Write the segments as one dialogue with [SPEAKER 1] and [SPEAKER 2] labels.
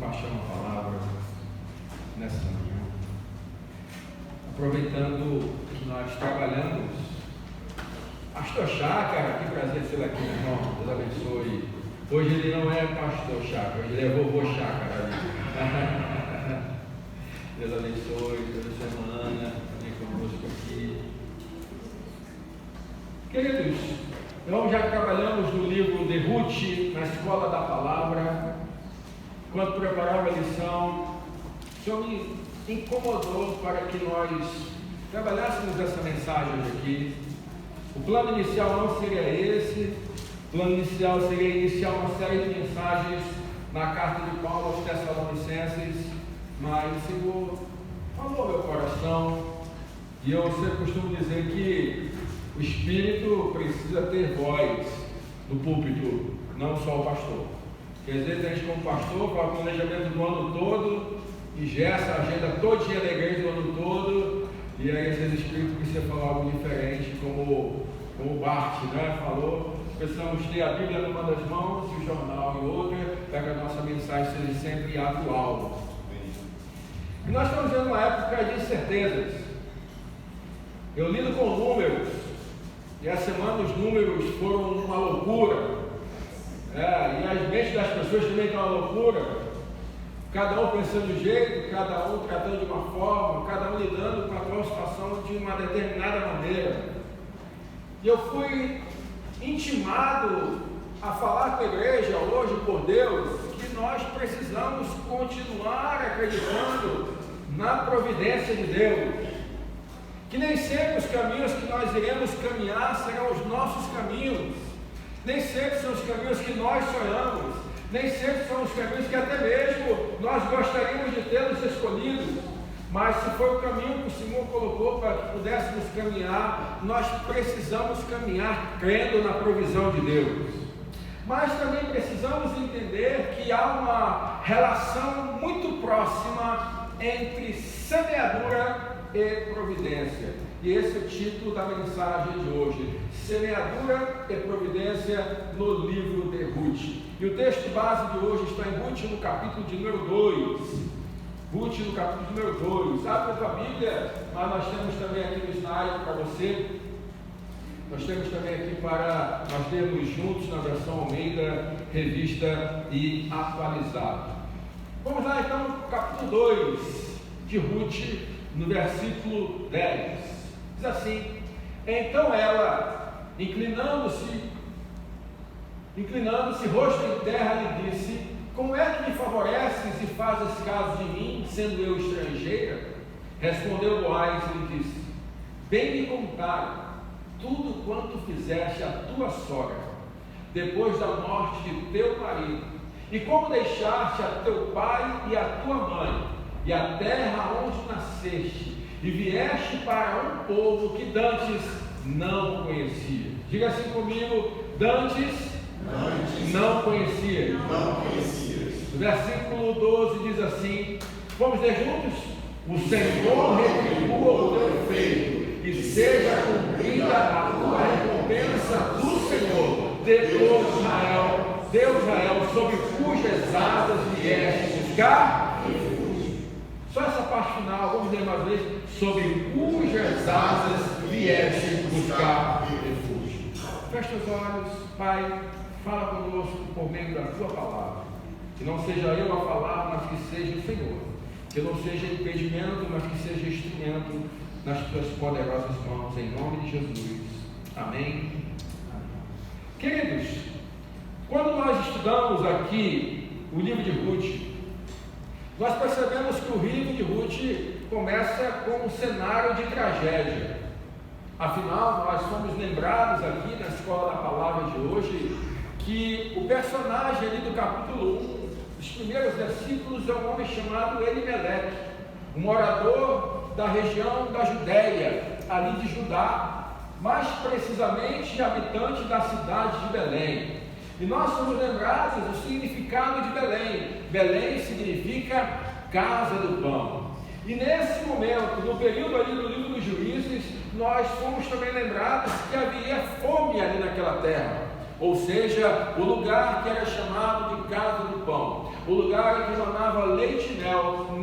[SPEAKER 1] compartilhar uma palavra nessa manhã, aproveitando que nós trabalhamos. Pastor Chácara, que prazer ser aqui, irmão. Deus abençoe. Hoje ele não é pastor Chácara, hoje ele é vovô Chácara. Deus abençoe, Deus abençoe a Ana, também conosco aqui. Queridos, nós já trabalhamos no livro de Ruth, na Escola da Palavra. Quando preparava a lição, o Senhor me incomodou para que nós trabalhássemos essa mensagem hoje aqui. O plano inicial não seria esse. O plano inicial seria iniciar uma série de mensagens na carta de Paulo aos Tessalonicenses, mas o Senhor falou ao meu coração, e eu sempre costumo dizer que o Espírito precisa ter voz no púlpito, não só o pastor. Porque às vezes a gente, como pastor, fala o planejamento do ano todo e gesta a agenda todinha da igreja do ano todo, e aí às vezes o Espírito precisa falar algo diferente, como o Bart, né, falou. Precisamos ter a Bíblia numa das mãos e o jornal em outra, para que a nossa mensagem seja sempre atual. E nós estamos vivendo uma época de incertezas. Eu lido com números, e essa semana os números foram uma loucura. E as mentes das pessoas também estão uma loucura. Cada um pensando de um jeito, cada um tratando de uma forma, cada um lidando com aquela situação de uma determinada maneira. E eu fui intimado a falar com a igreja hoje, por Deus, que nós precisamos continuar acreditando na providência de Deus. Que nem sempre os caminhos que nós iremos caminhar serão os nossos caminhos. Nem sempre são os caminhos que nós sonhamos. Nem sempre são os caminhos que até mesmo nós gostaríamos de tê-los escolhidos. Mas se for o caminho que o Senhor colocou para que pudéssemos caminhar, nós precisamos caminhar crendo na provisão de Deus. Mas também precisamos entender que há uma relação muito próxima entre semeadura e providência. E esse é o título da mensagem de hoje: Semeadura e Providência no livro de Ruth. E o texto base de hoje está em Ruth, no capítulo de número 2. Ruth, no capítulo de número 2. Abre a tua Bíblia, mas nós temos também aqui no slide para você. Nós temos também aqui para nós lermos juntos na versão Almeida, revista e atualizada. Vamos lá então, capítulo 2 de Ruth, no versículo 10. Diz assim: então ela, inclinando-se, rosto em terra, lhe disse: como é que me favoreces e fazes caso de mim, sendo eu estrangeira? Respondeu Boaz e lhe disse: bem me contaram tudo quanto fizeste a tua sogra, depois da morte de teu marido, e como deixaste a teu pai e a tua mãe, e a terra onde nasceste, e vieste para um povo que dantes não conhecia. Diga assim comigo: dantes não conhecia. O versículo 12 diz assim: vamos ler juntos? O Senhor retribua o teu feito, e seja cumprida a tua recompensa do Senhor, Deus Israel, sobre cujas asas vieste buscar refúgio. Só essa parte final, vamos ler mais uma vez: sobre cujas asas vieste buscar refúgio. Feche os olhos, Pai, fala conosco por meio da tua palavra. Que não seja eu a falar, mas que seja o Senhor. Que não seja impedimento, mas que seja instrumento nas tuas poderosas mãos, em nome de Jesus. Amém. Queridos, quando nós estudamos aqui o livro de Ruth, nós percebemos que o livro de Ruth começa com um cenário de tragédia. Afinal, nós fomos lembrados aqui na Escola da Palavra de hoje que o personagem ali do capítulo 1, os primeiros versículos, é um homem chamado Elimeleque, um morador da região da Judéia, ali de Judá, mais precisamente habitante da cidade de Belém. E nós somos lembrados do significado de Belém. Belém significa casa do pão. E nesse momento, no período ali do livro dos Juízes, nós fomos também lembrados que havia fome ali naquela terra. Ou seja, o lugar que era chamado de casa do pão, o lugar em que emanava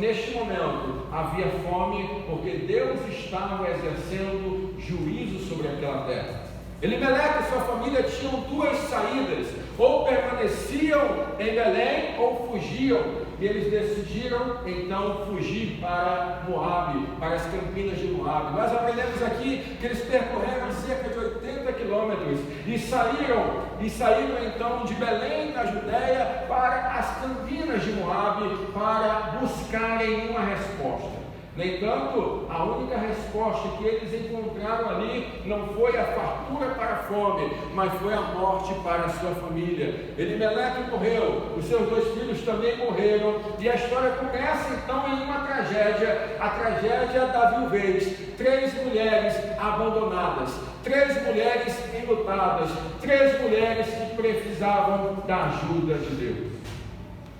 [SPEAKER 1] neste momento havia fome, porque Deus estava exercendo juízo sobre aquela terra. Elimeleque e sua família tinham duas saídas: ou permaneciam em Belém ou fugiam. E eles decidiram então fugir para Moabe, para as campinas de Moabe. Nós aprendemos aqui que eles percorreram cerca de 80 quilômetros e saíram então de Belém, na Judéia, para as campinas de Moabe, para buscarem uma resposta. No entanto, a única resposta que eles encontraram ali não foi a fartura para a fome, mas foi a morte para a sua família. Elimeleque morreu, os seus 2 filhos também morreram, e a história começa então em uma tragédia, a tragédia da viuvez. 3 mulheres abandonadas, 3 mulheres enlutadas, 3 mulheres que precisavam da ajuda de Deus.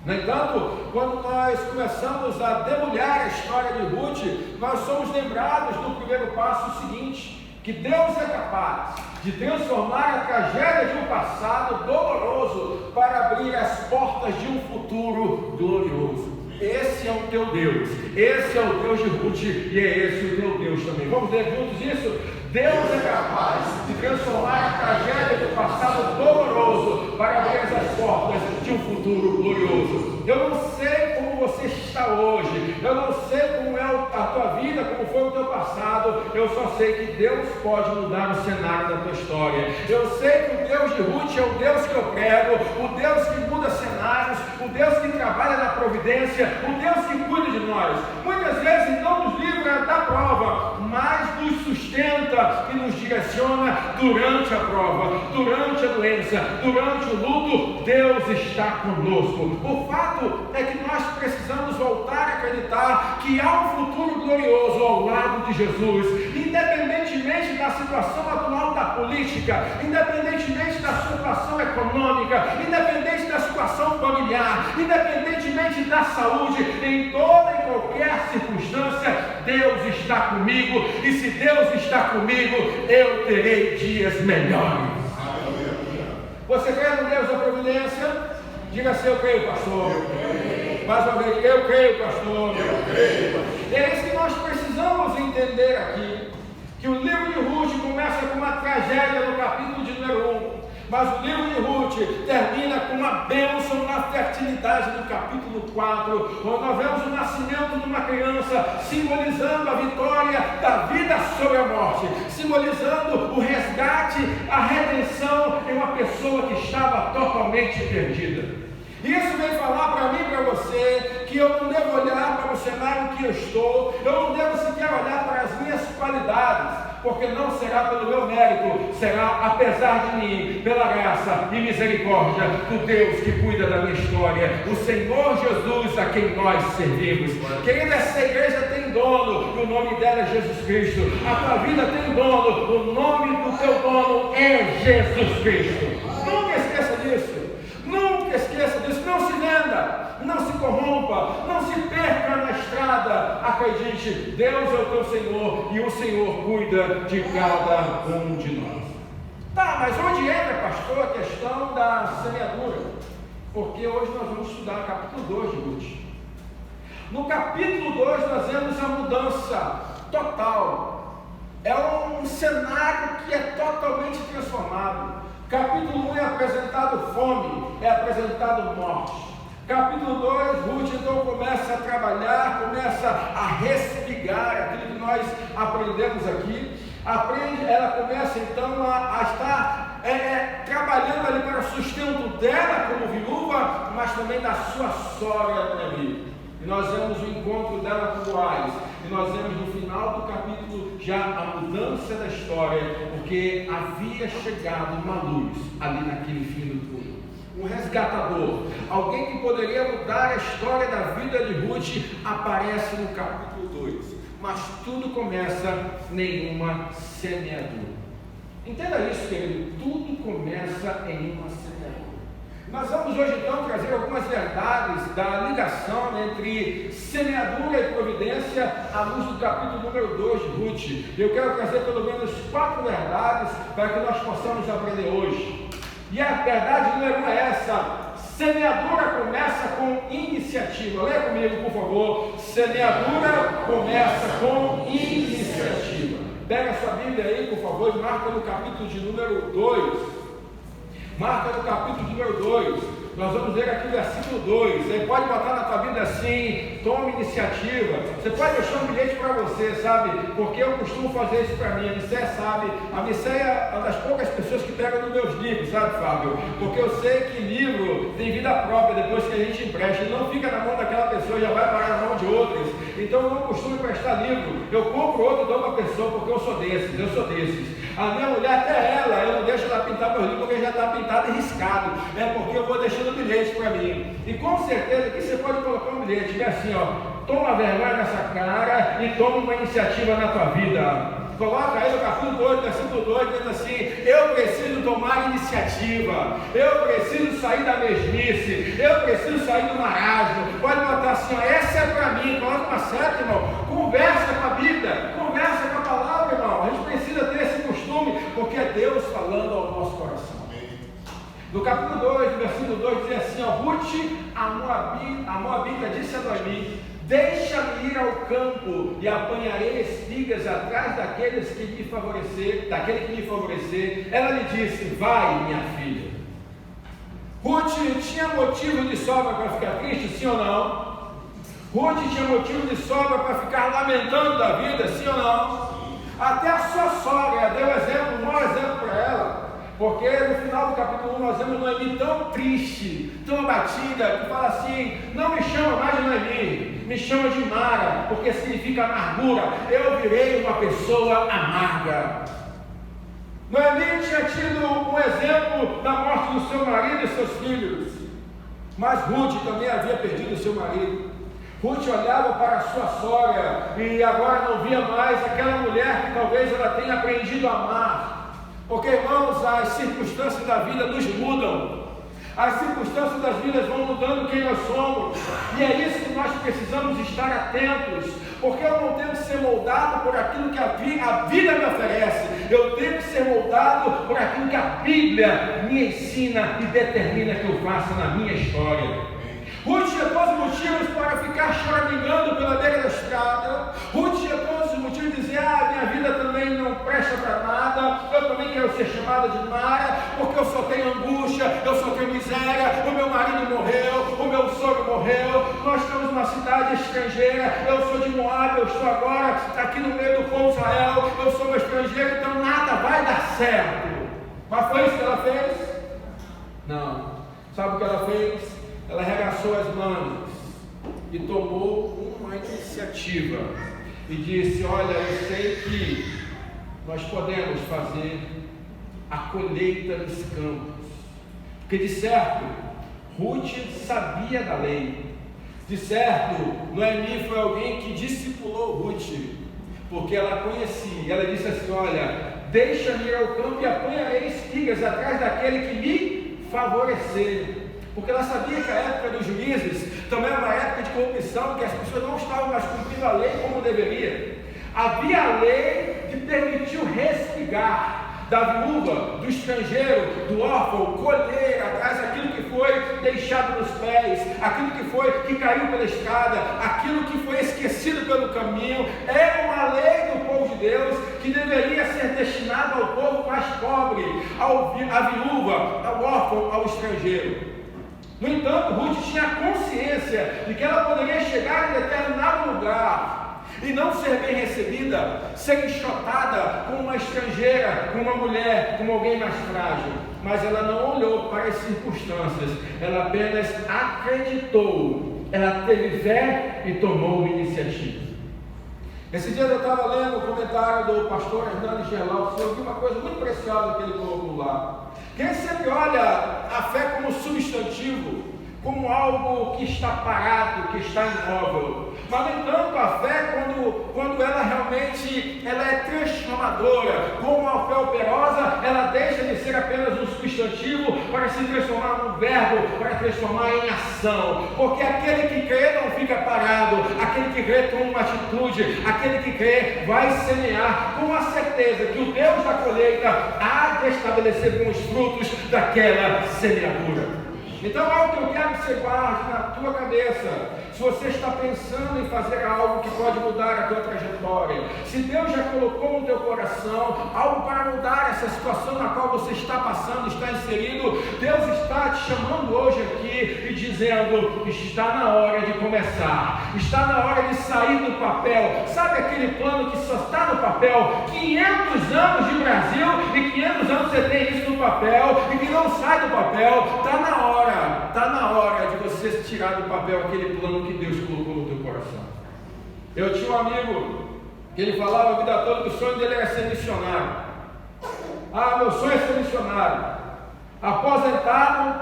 [SPEAKER 1] No entanto, quando nós começamos a debulhar a história de Ruth, nós somos lembrados do primeiro passo seguinte: que Deus é capaz de transformar a tragédia de um passado doloroso para abrir as portas de um futuro glorioso. Esse é o teu Deus, esse é o Deus de Ruth, e é esse o teu Deus também. Vamos ler juntos isso? Deus é capaz de transformar a tragédia do passado doloroso para abrir as portas de um futuro glorioso. Eu não sei como você está hoje, eu não sei como é a tua vida, como foi o teu passado, eu só sei que Deus pode mudar o cenário da tua história. Eu sei que o Deus de Ruth é o Deus que eu prego, o Deus que muda cenários, o Deus que trabalha na providência, o Deus que cuida de nós. Muitas vezes não nos livra da prova, mas nos sustenta e nos direciona durante a prova, durante a doença, durante o luto. Deus está conosco. O fato é que nós precisamos voltar a acreditar que há um futuro glorioso ao lado de Jesus, independentemente da situação atual da política, independentemente da situação econômica, independente da situação familiar, independentemente da saúde, em toda e qualquer circunstância, Deus está comigo, e se Deus está comigo, eu terei dias melhores. Você crê no Deus da providência? Diga assim: eu creio, pastor. Mais uma vez, eu creio, pastor. É isso que nós precisamos entender aqui, que o livro de Ruth começa com uma tragédia no capítulo de número 1, mas o livro de Ruth termina com uma bênção na fertilidade do capítulo 4, onde nós vemos o nascimento de uma criança, simbolizando a vitória da vida sobre a morte, simbolizando o resgate, a redenção em uma pessoa que estava totalmente perdida. Isso vem falar para mim e para você que eu não devo olhar para o cenário que eu estou, eu não devo sequer olhar para as minhas qualidades, porque não será pelo meu mérito, será apesar de mim, pela graça e misericórdia do Deus que cuida da minha história, o Senhor Jesus a quem nós servimos. Querida, essa igreja tem dono, e o nome dela é Jesus Cristo. A tua vida tem dono, o nome do teu dono é Jesus Cristo. Nunca esqueça disso. Nunca esqueça disso. Não se venda, não se corrompa, não se perca na estrada. Acredite, Deus é o teu Senhor e o Senhor cuida de cada um de nós. Tá, mas onde entra, pastor, a questão da semeadura? Porque hoje nós vamos estudar o capítulo 2 de Ruth. No capítulo 2 nós vemos a mudança total. É um cenário que é totalmente transformado. Capítulo 1 é apresentado fome, é apresentado morte. Capítulo 2, Ruth então começa a trabalhar, começa a respigar aquilo que nós aprendemos aqui. Ela começa então a estar trabalhando ali para o sustento dela como viúva, mas também da sua sogra ali. E nós vemos o encontro dela com Boaz. E nós vemos no final do capítulo já a mudança da história, porque havia chegado uma luz ali naquele fim do túnel. Um resgatador, alguém que poderia mudar a história da vida de Ruth, aparece no capítulo 2. Mas tudo começa em uma semeadura. Entenda isso, querido. Tudo começa em uma semeadura. Nós vamos hoje então trazer algumas verdades da ligação entre semeadura e providência à luz do capítulo número 2 de Ruth. Eu quero trazer pelo menos 4 verdades para que nós possamos aprender hoje. E a verdade número 1 é essa: Semeadura começa com iniciativa. Leia comigo, por favor. Semeadura começa com iniciativa. Pega a sua Bíblia aí, por favor, e marca no capítulo de número 2. Marca no capítulo de número 2. Nós vamos ler aqui o versículo 2. Você pode botar na tua Bíblia assim: tome iniciativa. Você pode deixar um bilhete para você, sabe? Porque eu costumo fazer isso para mim. A Micéia sabe. A Micéia é uma das poucas pessoas que pegam nos meus livros, sabe, Fábio? Porque eu sei que livro tem vida própria depois que a gente empresta. Ele não fica na mão daquela pessoa, já vai parar na mão de outras. Então eu não costumo emprestar livro. Eu compro outro e dou para a pessoa, porque eu sou desses. A minha mulher, até ela, eu não deixo ela pintar meus livros, porque já está pintado e riscado. É porque eu vou deixando um bilhete para mim. E com certeza que você pode colocar um bilhete, que é assim, ó: toma vergonha nessa cara e toma uma iniciativa na tua vida. Coloca aí no capítulo 2, versículo 2, dizendo assim: eu preciso tomar iniciativa, eu preciso sair da mesmice, eu preciso sair do marasmo. Pode botar assim, ó: essa é para mim. Coloca uma seta, irmão. Conversa com a Bíblia, conversa com a palavra, irmão. A gente precisa ter esse costume, porque é Deus falando ao nosso coração. No capítulo 2, versículo 2, diz assim, ó: Ruth, a Moabita, disse a Noemi: deixa-me ir ao campo e apanharei espigas atrás daquele que me favorecer. Ela lhe disse: vai, minha filha. Ruth tinha motivo de sobra para ficar triste, sim ou não? Ruth tinha motivo de sobra para ficar lamentando da vida, sim ou não? Até a sua sogra deu exemplo, um maior exemplo para ela. Porque no final do capítulo 1 nós vemos Noemi tão triste, tão abatida, que fala assim: não me chama mais de Noemi, me chama de Mara, porque significa amargura. Eu virei uma pessoa amarga. Noemi tinha tido um exemplo da morte do seu marido e seus filhos, mas Ruth também havia perdido o seu marido. Ruth olhava para a sua sogra e agora não via mais aquela mulher que talvez ela tenha aprendido a amar. Porque, irmãos, as circunstâncias da vida nos mudam. As circunstâncias das vidas vão mudando quem nós somos. E é isso que nós precisamos estar atentos. Porque eu não tenho que ser moldado por aquilo que a vida me oferece. Eu tenho que ser moldado por aquilo que a Bíblia me ensina e determina que eu faça na minha história. Ruth tinha todos os motivos para ficar choramingando pela beira da estrada. Ruth tinha todos os motivos de dizer: minha vida também não presta para nada, eu também quero ser chamada de Mara, porque eu só tenho angústia, eu só tenho miséria, o meu marido morreu, o meu sogro morreu, nós estamos numa cidade estrangeira, eu sou de Moab, eu estou agora aqui no meio do povo de Israel, eu sou um estrangeiro, então nada vai dar certo. Mas foi isso que ela fez? Não. Sabe o que ela fez? Ela arregaçou as mãos e tomou uma iniciativa e disse: olha, eu sei que nós podemos fazer a colheita dos campos, porque de certo Ruth sabia da lei, de certo Noemi foi alguém que discipulou Ruth, porque ela conhecia. Ela disse assim: olha, deixa-me ir ao campo e apanharei espigas atrás daquele que me favorecer. Porque ela sabia que a época dos juízes também era uma época de corrupção, que as pessoas não estavam mais cumprindo a lei como deveria. Havia a lei que permitiu respigar da viúva, do estrangeiro, do órfão, colher atrás aquilo que foi deixado nos pés, aquilo que caiu pela estrada, aquilo que foi esquecido pelo caminho. Era uma lei do povo de Deus que deveria ser destinada ao povo mais pobre, à viúva, ao órfão, ao estrangeiro. No entanto, Ruth tinha consciência de que ela poderia chegar em determinado lugar e não ser bem recebida, ser enxotada como uma estrangeira, como uma mulher, como alguém mais frágil. Mas ela não olhou para as circunstâncias, ela apenas acreditou, ela teve fé e tomou iniciativa. Esse dia eu estava lendo o comentário do pastor Hernandes Gerlau, eu vi uma coisa muito preciosa que ele colocou lá. Quem sempre olha a fé como substantivo, como algo que está parado, que está imóvel. Mas, no entanto, a fé, quando ela realmente é transformadora, como uma fé operosa, ela deixa de ser apenas um substantivo para se transformar num verbo, para transformar em ação. Porque aquele que crê não fica parado, aquele que crê toma uma atitude, aquele que crê vai semear com a certeza que o Deus da colheita há de estabelecer bons frutos daquela semeadura. Então, algo que eu quero que você guarde na tua cabeça: se você está pensando em fazer algo que pode mudar a tua trajetória, se Deus já colocou no teu coração algo para mudar essa situação na qual você está passando, está inserido, Deus está te chamando hoje aqui e dizendo: está na hora de começar, está na hora de sair do papel. Sabe aquele plano que só está no papel? 500 anos de Brasil e 500 anos você tem isso no papel e que não sai do papel. Está na hora de você tirar do papel aquele plano que Deus colocou no teu coração. Eu tinha um amigo que ele falava a vida toda que o sonho dele era ser missionário. Meu sonho é ser missionário. Aposentado,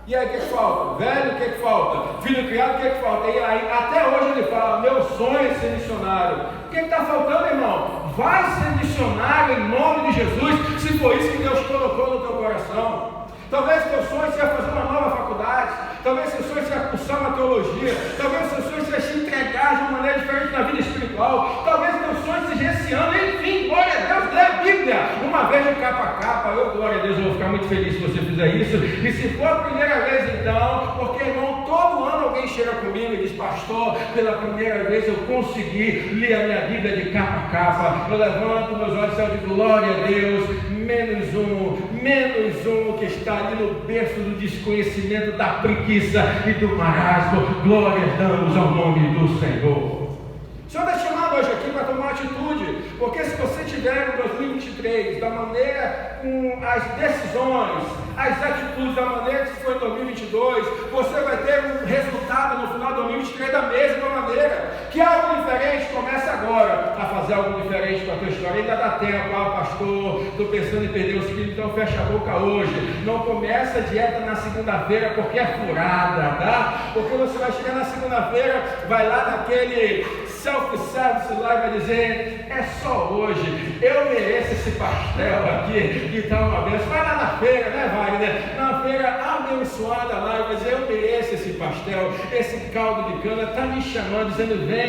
[SPEAKER 1] e aí o que falta? Velho, o que falta? Filho criado, o que falta? E aí, até hoje ele fala: meu sonho é ser missionário. O que está faltando, irmão? Vai ser missionário em nome de Jesus, se for isso que Deus colocou no teu coração. Talvez teu sonho seja fazer uma nova faculdade, talvez seu sonho seja cursar uma teologia, talvez seu sonho seja se entregar de uma maneira diferente na vida espiritual, talvez teu sonho seja esse ano, enfim, glória a Deus, lê a Bíblia uma vez de capa a capa. Glória a Deus, eu vou ficar muito feliz se você fizer isso. E se for a primeira vez, então, porque, irmão, todo ano alguém chega comigo e diz: pastor, pela primeira vez eu consegui ler a minha Bíblia de capa a capa. Eu levanto meus olhos e céu de glória a Deus, menos um que está ali no berço do desconhecimento, da preguiça e do marasmo. Glória damos ao nome do Senhor. O Senhor está chamado hoje aqui para tomar atitude, porque se você tiver em 2023 da maneira, com as decisões, as atitudes da maneira que foi em 2022, você vai ter um resultado no final de 2023 da mesma maneira. Que algo diferente começa agora a fazer algo diferente com a tua história. Ainda dá tempo. Pastor, estou pensando em perder os quilos, então fecha a boca hoje. Não começa a dieta na segunda-feira, porque é furada, tá? Porque você vai chegar na segunda-feira, vai lá naquele self-service lá e vai dizer: é só hoje, eu mereço esse pastel aqui, que está uma benção. Vai lá na feira, né, Wagner? Na feira abençoada lá, e vai dizer: eu mereço esse pastel, esse caldo de cana, está me chamando, dizendo: vem,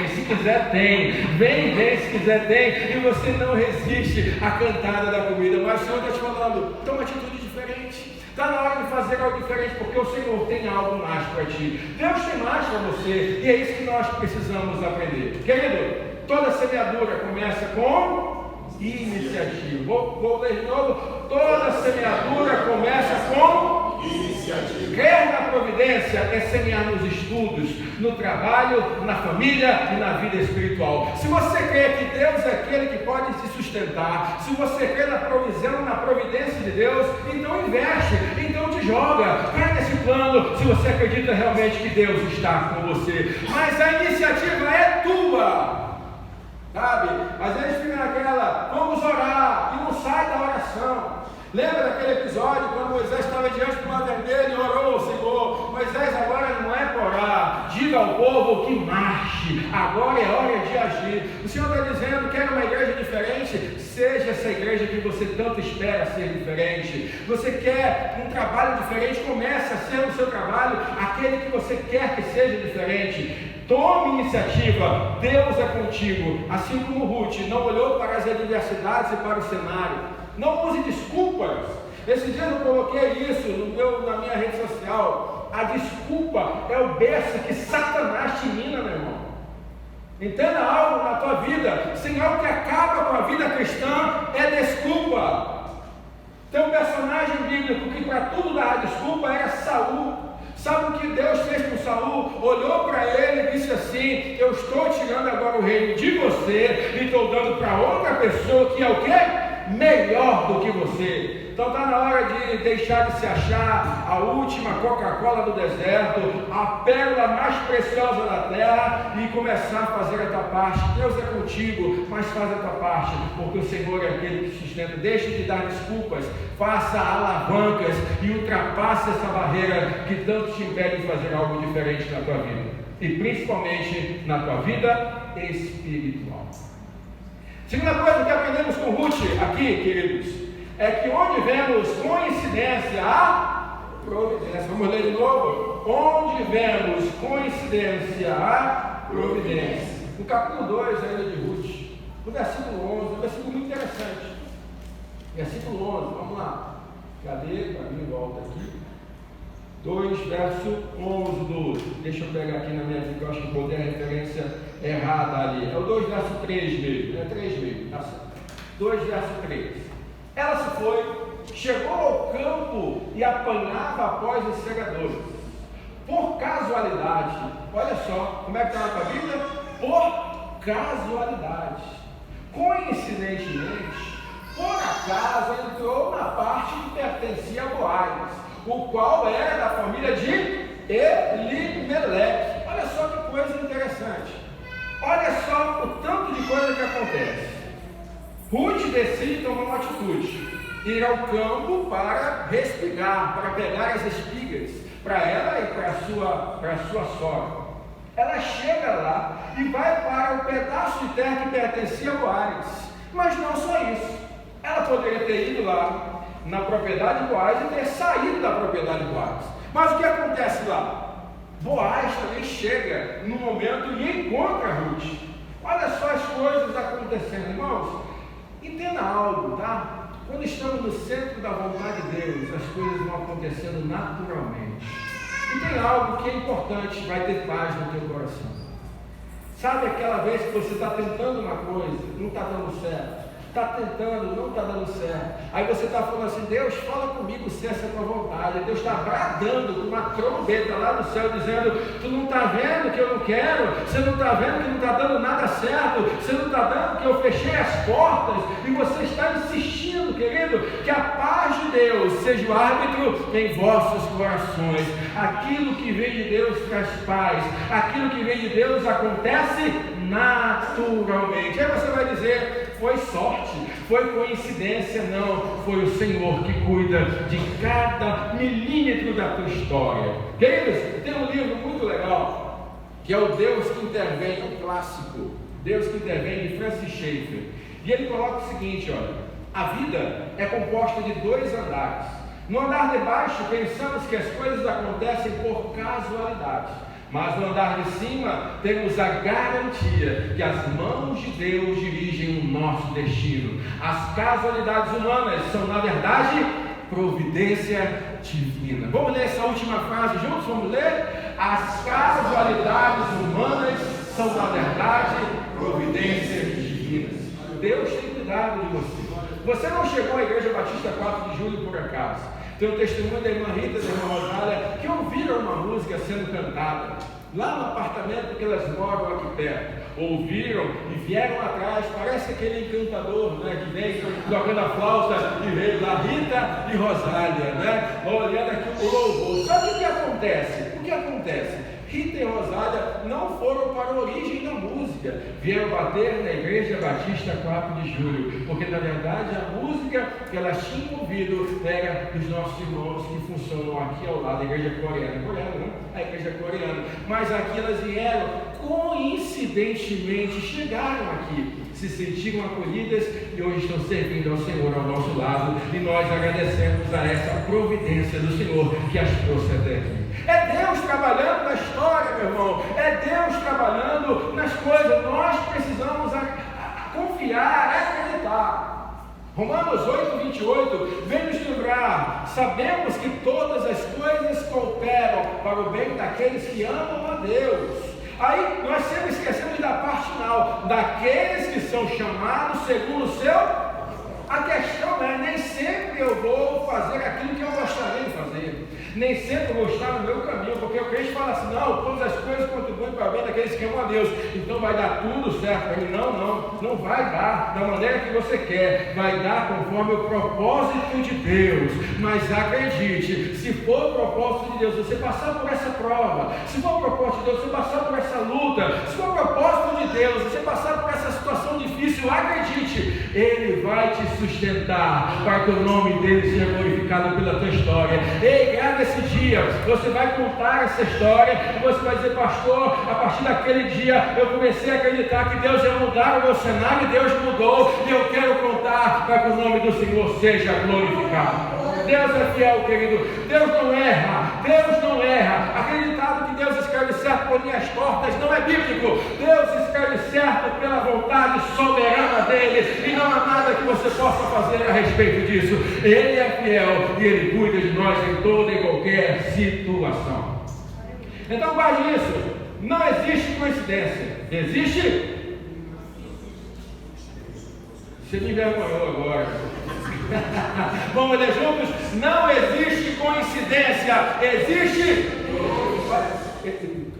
[SPEAKER 1] se quiser tem, vem, se quiser tem, e você não resiste à cantada da comida. Mas o Senhor está te falando: toma atitude diferente. Está na hora de fazer algo diferente, porque o Senhor tem algo mais para ti. Deus tem mais para você, e é isso que nós precisamos aprender. Querido, toda semeadura começa com iniciativa. Vou ler de novo. Toda semeadura começa com iniciativa. Crer na providência é semear nos estudos, no trabalho, na família e na vida espiritual. Se você crê que Deus é aquele que pode te sustentar, se você crê na provisão, na providência de Deus, então investe, então te joga, cai nesse plano, se você acredita realmente que Deus está com você. Mas a iniciativa é tua. Sabe? Às vezes fica naquela: vamos orar, e não sai da oração. Lembra daquele episódio quando Moisés estava diante do mar vermelho e orou ao Senhor? Moisés, agora não é para orar, diga ao povo que marche, agora é hora de agir. O Senhor está dizendo: quer uma igreja diferente? Seja essa igreja que você tanto espera ser diferente. Você quer um trabalho diferente? Comece a ser no seu trabalho aquele que você quer que seja diferente. Tome iniciativa, Deus é contigo. Assim como Ruth não olhou para as adversidades e para o cenário. Não use desculpas. Esses dias eu coloquei isso na minha rede social. A desculpa é o berço que Satanás te mina, meu irmão. Entenda algo na tua vida: sem algo que acaba com a vida cristã, é desculpa. Tem um personagem bíblico que para tudo dar desculpa era Saul. Sabe o que Deus fez com Saul? Olhou para ele e disse assim: eu estou tirando agora o reino de você e estou dando para outra pessoa que é o quê? Melhor do que você. Então está na hora de deixar de se achar a última Coca-Cola do deserto, a pérola mais preciosa da terra, e começar a fazer a tua parte. Deus é contigo, mas faz a tua parte, porque o Senhor é aquele que sustenta. Deixe de dar desculpas, faça alavancas e ultrapasse essa barreira que tanto te impede de fazer algo diferente na tua vida, e principalmente na tua vida espiritual. Segunda coisa que aprendemos com Ruth aqui, queridos, é que onde vemos coincidência, há providência. Vamos ler de novo? Onde vemos coincidência, há providência. No capítulo 2 ainda de Ruth, no versículo 11, um versículo muito interessante. Versículo 11, vamos lá. Cadê? Para mim, volta aqui. 2, verso 11, deixa eu pegar aqui na minha Bíblia, eu acho que eu botei a referência errada ali. É o 2, verso 3 mesmo, é 3 mesmo, tá certo. 2, verso 3. Ela se foi, chegou ao campo e apanhava após os segadores. Por casualidade, olha só, como é que está na tua Bíblia? Por casualidade, coincidentemente, por acaso entrou na parte que pertencia a Boaz, o qual era da família de Elimeleque. Olha só que coisa interessante, olha só o tanto de coisa que acontece. Ruth decide tomar uma atitude, ir ao campo para respigar, para pegar as espigas, para ela e para a sua sogra. Ela chega lá e vai para o pedaço de terra que pertencia a Boaz, mas não só isso, ela poderia ter ido lá na propriedade de Boaz e ter saído da propriedade de Boaz, mas o que acontece lá? Boaz também chega no momento e encontra Ruth. Olha só as coisas acontecendo, irmãos, entenda algo, tá? Quando estamos no centro da vontade de Deus, as coisas vão acontecendo naturalmente. E tem algo que é importante, vai ter paz no teu coração. Sabe aquela vez que você está tentando uma coisa, não está dando certo? Está tentando, não está dando certo. Aí você está falando assim, Deus, fala comigo se essa é a tua vontade. Deus está bradando com uma trombeta lá do céu, dizendo, tu não está vendo que eu não quero? Você não está vendo que não está dando nada certo? Você não está dando que eu fechei as portas? E você está insistindo, querido, que a paz de Deus seja o árbitro em vossos corações. Aquilo que vem de Deus traz paz. Aquilo que vem de Deus acontece naturalmente. Aí você vai dizer, foi sorte, foi coincidência. Não, foi o Senhor que cuida de cada milímetro da tua história. Queridos, tem um livro muito legal, que é o Deus que Intervém, um clássico, Deus que Intervém, de Francis Schaeffer. E ele coloca o seguinte, olha, a vida é composta de 2 andares. No andar de baixo, pensamos que as coisas acontecem por casualidade. Mas no andar de cima, temos a garantia que as mãos de Deus dirigem o nosso destino. As casualidades humanas são, na verdade, providência divina. Vamos ler essa última frase juntos? Vamos ler? As casualidades humanas são, na verdade, providências divinas. Deus tem cuidado de você. Você não chegou à Igreja Batista 4 de Julho por acaso. Tem um testemunho da irmã Rita e da irmã Rosália que ouviram uma música sendo cantada lá no apartamento que elas moram aqui perto. Ouviram e vieram atrás, parece aquele encantador, né, que vem tocando a flauta e veio lá, Rita e Rosália, né, olhando aqui o louvor. Sabe o que acontece? O que acontece? Rita e Rosália não foram para a origem da música, vieram bater na Igreja Batista 4 de Julho, porque na verdade a música que elas tinham ouvido era dos nossos irmãos que funcionam aqui ao lado da Igreja Coreana, né? A Igreja Coreana, mas aqui elas vieram, coincidentemente chegaram aqui, se sentiram acolhidas e hoje estão servindo ao Senhor ao nosso lado, e nós agradecemos a essa providência do Senhor que as trouxe até aqui. É Deus trabalhando na história, meu irmão, é Deus trabalhando nas coisas. Nós precisamos confiar, acreditar. Romanos 8, 28 vem nos lembrar, sabemos que todas as coisas cooperam para o bem daqueles que amam a Deus. Aí nós sempre esquecemos da parte final, daqueles que são chamados segundo o seu. A questão é, nem sempre eu vou fazer aquilo que eu gostaria de fazer, nem sempre eu vou estar no meu caminho, porque o crente fala assim, não, todas as coisas contribuem para o bem daqueles que amam a Deus, então vai dar tudo certo para mim. Não vai dar da maneira que você quer, vai dar conforme o propósito de Deus. Mas acredite, se for o propósito de Deus, você passar por essa prova, se for o propósito de Deus, você passar por essa luta, se for o propósito de Deus, você passar por essa situação difícil, acredite, Ele vai te sustentar, para que o nome dele seja glorificado pela tua história. Ei, grave esse dia, você vai contar essa história, e você vai dizer, pastor, a partir daquele dia, eu comecei a acreditar que Deus ia mudar o meu cenário, e Deus mudou, e eu quero contar, para que o nome do Senhor seja glorificado. Deus é fiel, querido, Deus não erra, Deus não erra. Acreditado que Deus escreve certo por linhas tortas não é bíblico. Deus escreve certo certo pela vontade soberana dele, e não há nada que você possa fazer a respeito disso. Ele é fiel e ele cuida de nós em toda e qualquer situação. Então guarde isso, não existe coincidência. Existe? Você me envergonhou agora. Vamos ler juntos? Não existe coincidência, existe.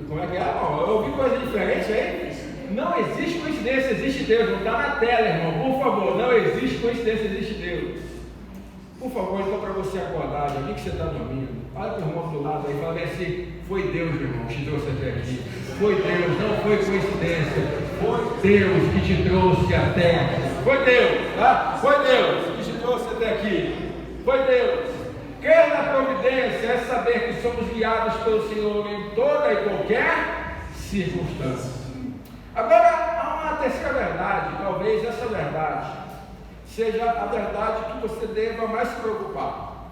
[SPEAKER 1] Como é que é? Eu ouvi coisa diferente aí. Não existe coincidência, existe Deus. Não está na tela, irmão. Por favor, não existe coincidência, existe Deus. Por favor, então, para você acordar, já vi que você está dormindo, olha para o irmão do lado aí e fala bem assim: foi Deus, meu irmão, que te trouxe até aqui. Foi Deus, não foi coincidência. Foi Deus que te trouxe até aqui. Foi Deus, tá? Foi Deus que te trouxe até aqui. Foi Deus. Crer na providência é saber que somos guiados pelo Senhor em toda e qualquer circunstância. Agora, há uma terceira verdade, talvez essa verdade seja a verdade que você deva mais se preocupar.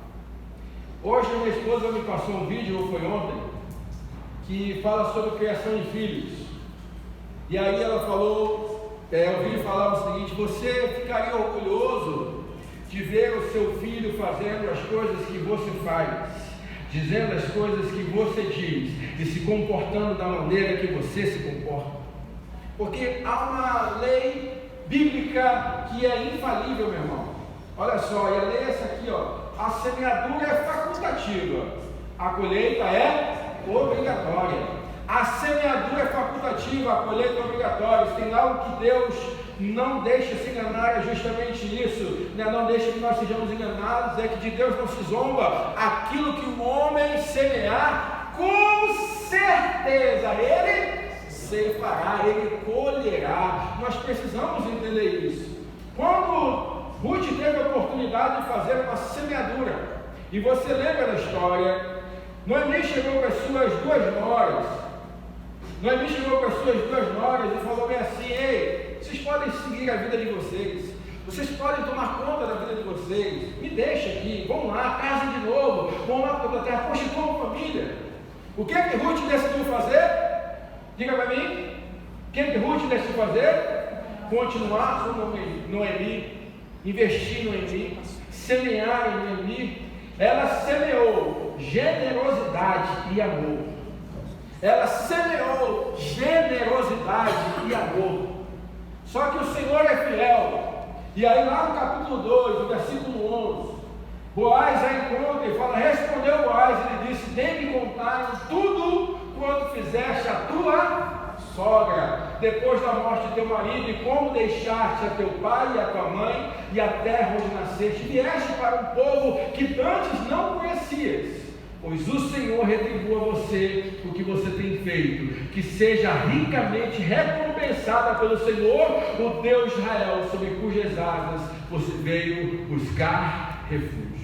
[SPEAKER 1] Hoje minha esposa me passou um vídeo, ou foi ontem, que fala sobre criação de filhos. E aí ela falou, o vídeo falava o seguinte: você ficaria orgulhoso de ver o seu filho fazendo as coisas que você faz, dizendo as coisas que você diz e se comportando da maneira que você se comporta? Porque há uma lei bíblica que é infalível, meu irmão. Olha só, e a lei é essa aqui, ó. A semeadura é facultativa, a colheita é obrigatória. A semeadura é facultativa, a colheita é obrigatória. Se tem algo que Deus não deixa se enganar, é justamente isso, né? Não deixa que nós sejamos enganados, é que de Deus não se zomba. Aquilo que o homem semear, com certeza ele ceifará, ele colherá. Nós precisamos entender isso. Quando Ruth teve a oportunidade de fazer uma semeadura, e você lembra da história, Noemi chegou com as suas duas noras. Noemi chegou com as suas duas noras e falou bem assim: ei, vocês podem seguir a vida de vocês, vocês podem tomar conta da vida de vocês, me deixa aqui, vão lá, casem de novo, vão lá para a terra, constituam família. O que é que Ruth decidiu fazer? Diga para mim, o que é que Ruth decidiu fazer? Continuar com Noemi, investir em Noemi, semear em Noemi. Ela semeou generosidade e amor. Ela semeou generosidade e amor. Só que o Senhor é fiel. E aí lá no capítulo 2, no versículo 11, Boaz a encontra e fala: respondeu Boaz, ele disse: nem me contaram tudo quanto fizeste a tua sogra, depois da morte de teu marido, e como deixaste a teu pai e a tua mãe e a terra onde nasceste, vieste para um povo que antes não conhecias. Pois o Senhor retribua a você o que você tem feito, que seja ricamente recompensada pelo Senhor, o Deus de Israel, sob cujas asas você veio buscar refúgio.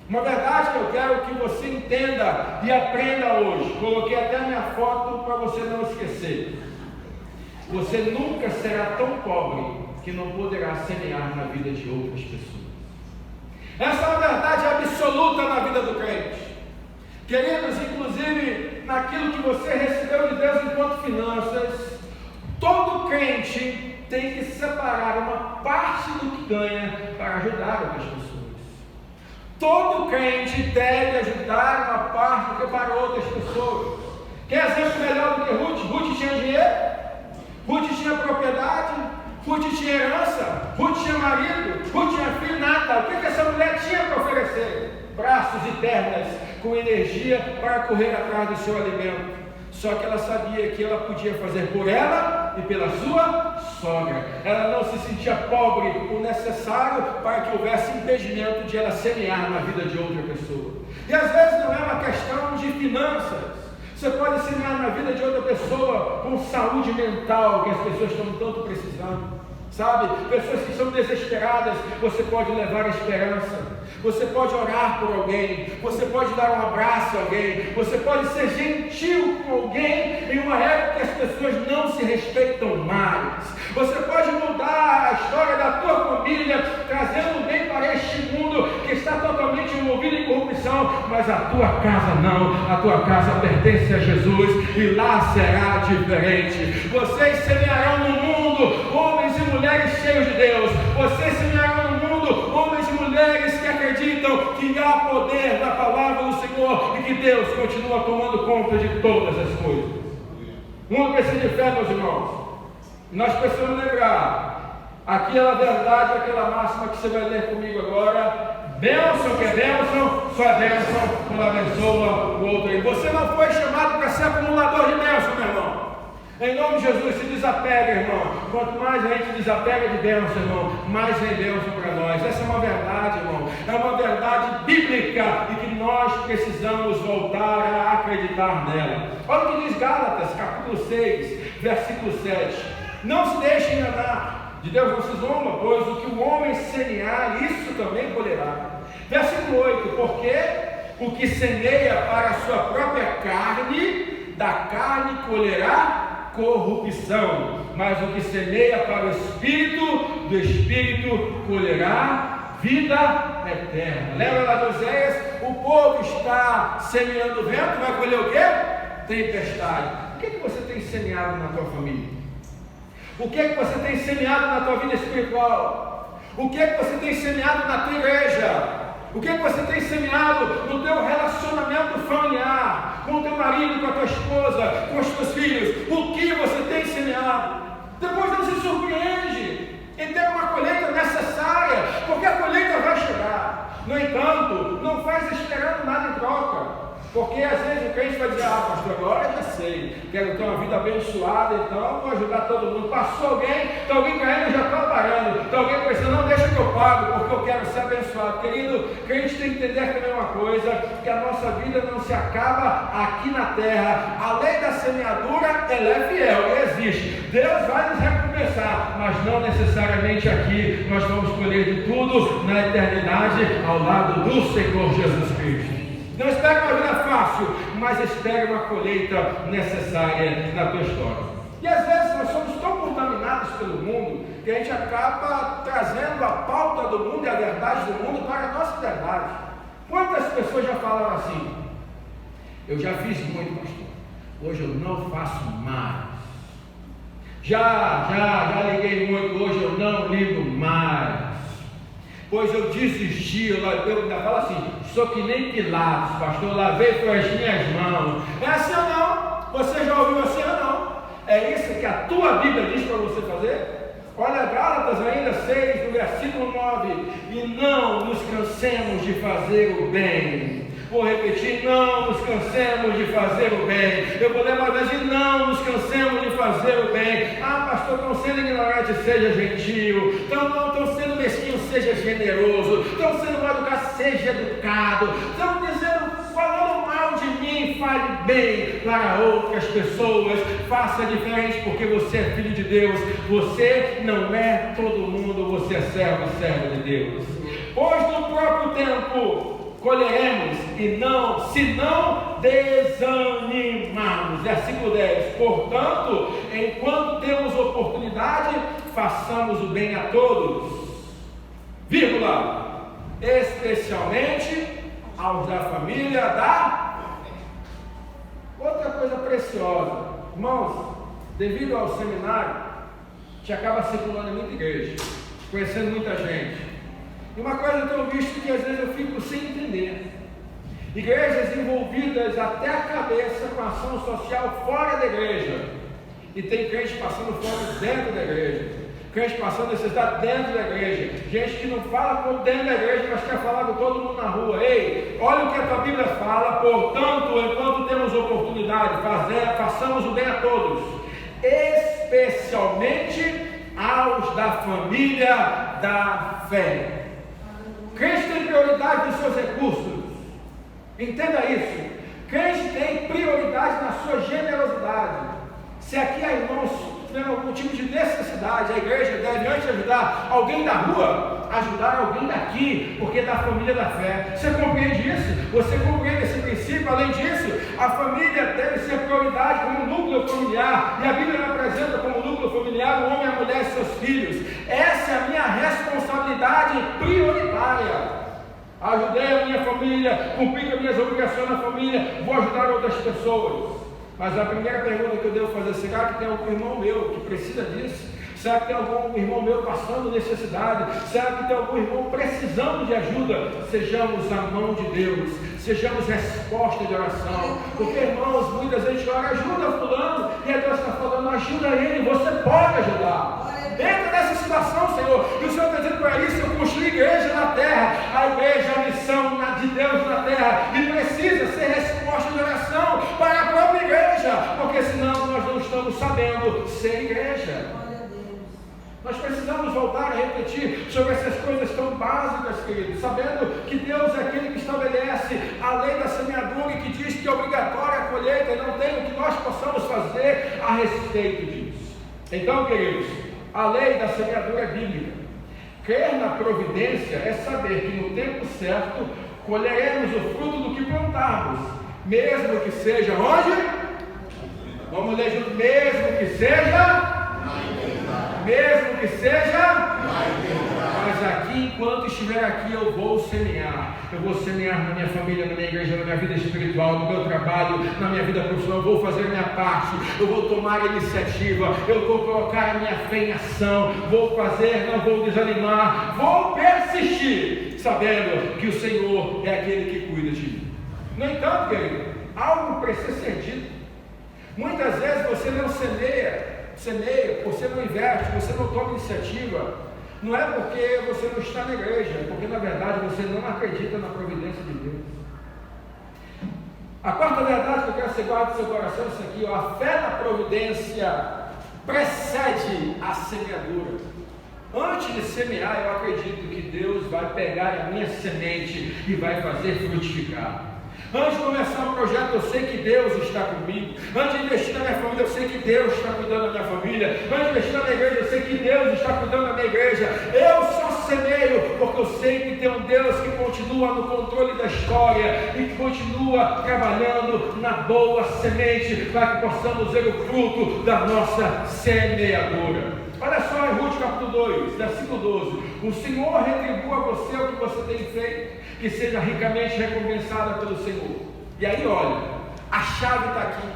[SPEAKER 1] Uma verdade que eu quero que você entenda e aprenda hoje. Coloquei até a minha foto para você não esquecer. Você nunca será tão pobre que não poderá semear na vida de outras pessoas. Essa é uma verdade absoluta na vida do crente. Queridos, inclusive naquilo que você recebeu de Deus enquanto finanças, todo crente tem que separar uma parte do que ganha para ajudar outras pessoas. Todo crente deve ajudar uma parte do que para outras pessoas. Quer exemplo melhor do que Ruth? Ruth tinha dinheiro, Ruth tinha propriedade, Ruth tinha herança, Ruth tinha marido, Ruth tinha filho, nada. O que essa mulher tinha para oferecer? Braços e pernas com energia para correr atrás do seu alimento. Só que ela sabia que ela podia fazer por ela e pela sua sogra. Ela não se sentia pobre o necessário para que houvesse impedimento de ela semear na vida de outra pessoa. E às vezes não é uma questão de finanças. Você pode semear na vida de outra pessoa com saúde mental, que as pessoas estão tanto precisando. Sabe, pessoas que são desesperadas, você pode levar a esperança. Você pode orar por alguém, você pode dar um abraço a alguém, você pode ser gentil com alguém em uma época que as pessoas não se respeitam mais. Você pode mudar a história da tua família, trazendo bem para este mundo que está totalmente envolvido em corrupção, mas a tua casa não. A tua casa pertence a Jesus e lá será diferente. Vocês semearão no mundo há poder na palavra do Senhor e que Deus continua tomando conta de todas as coisas. O mundo precisa de fé, meus irmãos. Nós precisamos lembrar aquela verdade, aquela máxima que você vai ler comigo agora. Bênção que é bênção, só é bênção quando abençoa o outro. E você não foi chamado para ser acumulador de bênção, meu irmão. Em nome de Jesus, se desapega, irmão. Quanto mais a gente desapega de bênção, irmão, mais vem bênção para nós. Essa é uma verdade, irmão. É uma verdade bíblica e que nós precisamos voltar a acreditar nela. Olha o que diz Gálatas, capítulo 6, versículo 7. Não se deixe enganar. De Deus não se zomba, pois o que o homem semear, isso também colherá. Versículo 8. Porque o que semeia para a sua própria carne, da carne colherá corrupção, mas o que semeia para o Espírito, do Espírito colherá vida eterna. Lembra lá de Oséias? O povo está semeando vento, vai colher o quê? Tempestade. O que você tem semeado na tua família? O que você tem semeado na tua vida espiritual? O que você tem semeado na tua igreja? O que você tem semeado no teu relacionamento familiar, com o teu marido, com a tua esposa, com os teus filhos? O que você tem semeado? Depois não se surpreende em ter uma colheita necessária, porque a colheita vai chegar. No entanto, não faz esperando nada em troca. Porque às vezes o crente vai dizer: ah, pastor, agora já sei, quero ter uma vida abençoada, então vou ajudar todo mundo. Passou alguém, está alguém caindo, eu já estou parando. Está alguém pensando: não, deixa que eu pago, porque eu quero ser abençoado. Querido, crente tem que entender também uma coisa: que a nossa vida não se acaba aqui na terra. A lei da semeadura, ela é fiel, existe. Deus vai nos recompensar, mas não necessariamente aqui. Nós vamos colher de tudo na eternidade, ao lado do Senhor Jesus Cristo. Não espere uma vida fácil, mas espere uma colheita necessária na tua história. E às vezes nós somos tão contaminados pelo mundo que a gente acaba trazendo a pauta do mundo e a verdade do mundo para a nossa verdade. Quantas pessoas já falaram assim: eu já fiz muito, pastor, hoje eu não faço mais. Já liguei muito, hoje eu não ligo mais. Pois eu desisti, eu ainda falo assim: sou que nem Pilatos, pastor, lavei com as minhas mãos. É assim ou não? Você já ouviu assim ou não? É isso que a tua Bíblia diz para você fazer? Olha Gálatas ainda 6, no versículo 9: e não nos cansemos de fazer o bem. Vou repetir: não nos cansemos de fazer o bem. Eu vou ler mais vezes: e não nos cansemos de fazer o bem. Ah, pastor, estão sendo ignorante, seja gentil. Estão sendo mesquinho, seja generoso. Estão sendo mal educado, seja educado. Estão dizendo, falando mal de mim, fale bem para outras pessoas. Faça diferente, porque você é filho de Deus. Você não é todo mundo, você é servo de Deus. Pois no próprio tempo colheremos, e não, se não desanimarmos. Versículo 10: portanto, enquanto temos oportunidade, façamos o bem a todos, vírgula, especialmente aos da família da... Outra coisa preciosa, irmãos, devido ao seminário, a gente acaba circulando em muita igreja, conhecendo muita gente. E uma coisa que eu tenho visto que às vezes eu fico sem entender: igrejas envolvidas até a cabeça com ação social fora da igreja, e tem crente passando fome dentro da igreja, crente passando necessidade dentro da igreja, gente que não fala dentro da igreja, mas quer falar com todo mundo na rua. Ei, olha o que a tua Bíblia fala: portanto, enquanto temos oportunidade, façamos o bem a todos, especialmente aos da família da fé. Crente tem prioridade nos seus recursos, entenda isso. Crente tem prioridade na sua generosidade. Se aqui há irmãos que tiveram algum tipo de necessidade, a igreja deve, antes de ajudar alguém da rua, ajudar alguém daqui, porque é da família da fé. Você compreende isso? Você compreende esse princípio? Além disso, a família deve ser prioridade como núcleo familiar, e a Bíblia me apresenta como núcleo familiar o homem, a mulher e seus filhos. Essa é a minha responsabilidade prioritária. Ajudei a minha família, cumpri as minhas obrigações na família, vou ajudar outras pessoas. Mas a primeira pergunta que eu devo fazer: será que tem algum irmão meu que precisa disso? Será que tem algum irmão meu passando necessidade? Será que tem algum irmão precisando de ajuda? Sejamos a mão de Deus, sejamos resposta de oração. Porque, irmãos, muitas vezes a gente ora, ajuda fulano, e a Deus está falando, ajuda ele, você pode ajudar. Entra nessa situação, Senhor. E o Senhor está dizendo para isso: eu construí igreja na terra. A igreja é a missão de Deus na terra. E precisa ser resposta de oração para a própria igreja. Porque senão nós não estamos sabendo ser igreja. Nós precisamos voltar a refletir sobre essas coisas tão básicas, queridos. Sabendo que Deus é aquele que estabelece a lei da semeadura e que diz que é obrigatória a colheita. E não tem o que nós possamos fazer a respeito disso. Então, queridos, a lei da semeadura é bíblica. Crer na providência é saber que no tempo certo colheremos o fruto do que plantarmos, mesmo que seja onde? Vamos ler junto. Mesmo que seja mas aqui, enquanto estiver aqui, eu vou semear na minha família, na minha igreja, na minha vida espiritual, no meu trabalho, na minha vida profissional. Eu vou fazer a minha parte, eu vou tomar a iniciativa, eu vou colocar a minha fé em ação, vou fazer, não vou desanimar, vou persistir, sabendo que o Senhor é aquele que cuida de mim. No entanto, querido, algo precisa ser dito. Muitas vezes você não semeia, você não investe, você não toma iniciativa. Não é porque você não está na igreja, é porque na verdade você não acredita na providência de Deus. A quarta verdade que eu quero que você guarde no seu coração é isso aqui: ó, a fé na providência precede a semeadura. Antes de semear, eu acredito que Deus vai pegar a minha semente e vai fazer frutificar. Antes de começar um projeto, eu sei que Deus está comigo. Antes de investir na minha família, eu sei que Deus está cuidando da minha família. Antes de investir na minha igreja, eu sei que Deus está cuidando da minha igreja. Eu só semeio porque eu sei que tem um Deus que continua no controle da história e que continua trabalhando na boa semente para que possamos ver o fruto da nossa semeadura. Olha só em Ruth capítulo 2, versículo 12: o Senhor retribua a você o que você tem feito, que seja ricamente recompensada pelo Senhor. E aí olha, a chave está aqui: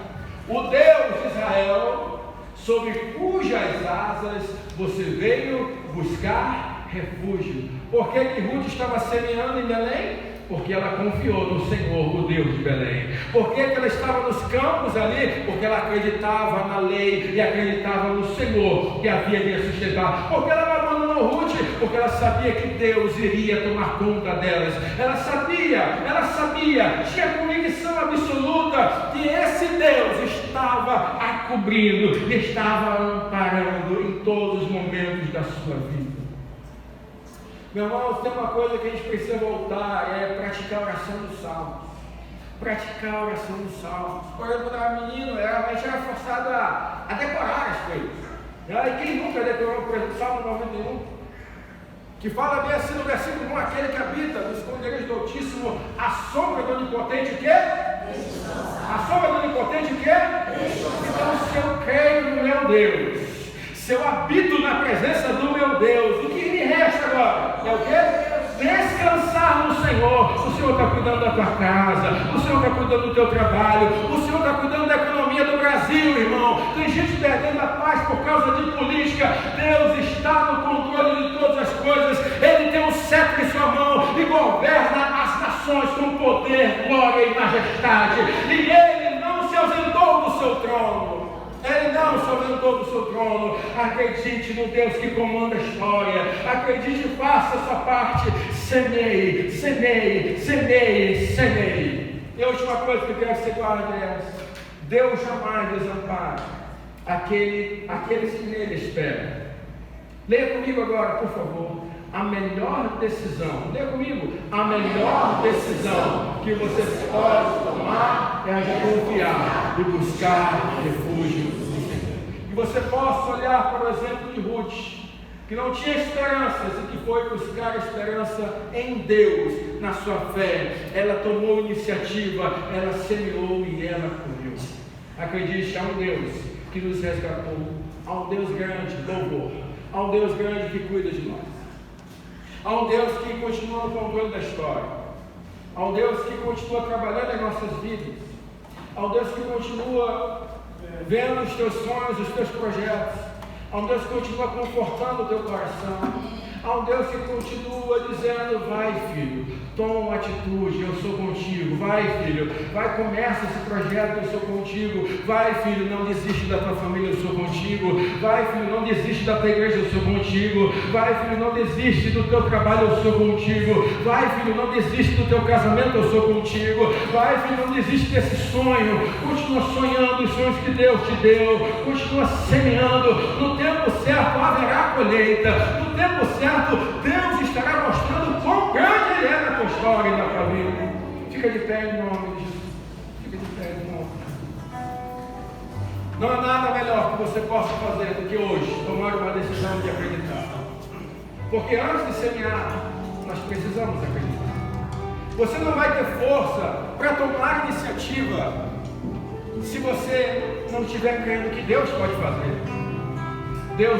[SPEAKER 1] o Deus de Israel, sob cujas asas você veio buscar refúgio. Por que que Ruth estava semeando em Belém? Porque ela confiou no Senhor, o Deus de Belém. Por que que ela estava nos campos ali? Porque ela acreditava na lei e acreditava no Senhor que havia de a sustentar. Porque ela não abandonou Ruth? Porque ela sabia que Deus iria tomar conta delas. Ela sabia, tinha convicção absoluta que esse Deus estava a cobrindo, estava amparando em todos os momentos da sua vida. Meu irmão, tem uma coisa que a gente precisa voltar, é praticar a oração dos salmos. Praticar a oração dos salmos. Por exemplo, quando eu era menino, a gente era forçado a decorar as coisas. E quem nunca decorou, por exemplo, Salmo 91? Que fala bem assim no versículo 1: aquele que habita no esconderijo do Altíssimo, a sombra do Onipotente, o quê? A sombra do Onipotente, o quê? Então, se eu creio no meu Deus, se eu habito na presença do meu Deus, o que me resta agora? É o quê? Descansar no Senhor. O Senhor está cuidando da tua casa, o Senhor está cuidando do teu trabalho, o Senhor está cuidando da economia do Brasil, irmão. Tem gente perdendo a paz por causa de política. Deus está no controle de todas as coisas. Ele tem um cetro em sua mão e governa as nações com poder, glória e majestade. E Ele não se ausentou do seu trono. Ele não se ausentou do seu trono. Acredite no Deus que comanda a história. Acredite e faça a sua parte. Semeie, semeie, semeie, semeie. E a última coisa que eu quero que você guarde é essa: Deus jamais desampara aqueles que nele esperam. Leia comigo agora, por favor. A melhor decisão, leia comigo, a melhor decisão que você pode tomar é a de confiar e buscar refúgio no Senhor. E você possa olhar para o exemplo de Ruth, que não tinha esperanças e que foi buscar esperança em Deus, na sua fé. Ela tomou iniciativa, ela semeou e ela colheu. Acredite, há um Deus que nos resgatou, há um Deus grande, louvor, há um Deus grande que cuida de nós. Há um Deus que continua no controle da história. Há um Deus que continua trabalhando em nossas vidas. Há um Deus que continua vendo os teus sonhos, os teus projetos. Há um Deus que continua confortando o teu coração. Há um Deus que continua dizendo: vai, filho, toma uma atitude, eu sou contigo. Vai, filho, vai, começa esse projeto, eu sou contigo. Vai, filho, não desiste da tua família, eu sou contigo. Vai, filho, não desiste da tua igreja, eu sou contigo. Vai, filho, não desiste do teu trabalho, eu sou contigo. Vai, filho, não desiste do teu casamento, eu sou contigo. Vai, filho, não desiste desse sonho. Continua sonhando os sonhos que Deus te deu. Continua semeando. No tempo certo haverá colheita. No tempo certo Deus estará mostrando quão grande Ele é na tua história e na tua vida. Fica de pé em nome de Jesus. Fica de pé em nome. Não há nada melhor que você possa fazer do que hoje tomar uma decisão de acreditar. Porque antes de semear, nós precisamos acreditar. Você não vai ter força para tomar iniciativa se você não estiver crendo que Deus pode fazer. Deus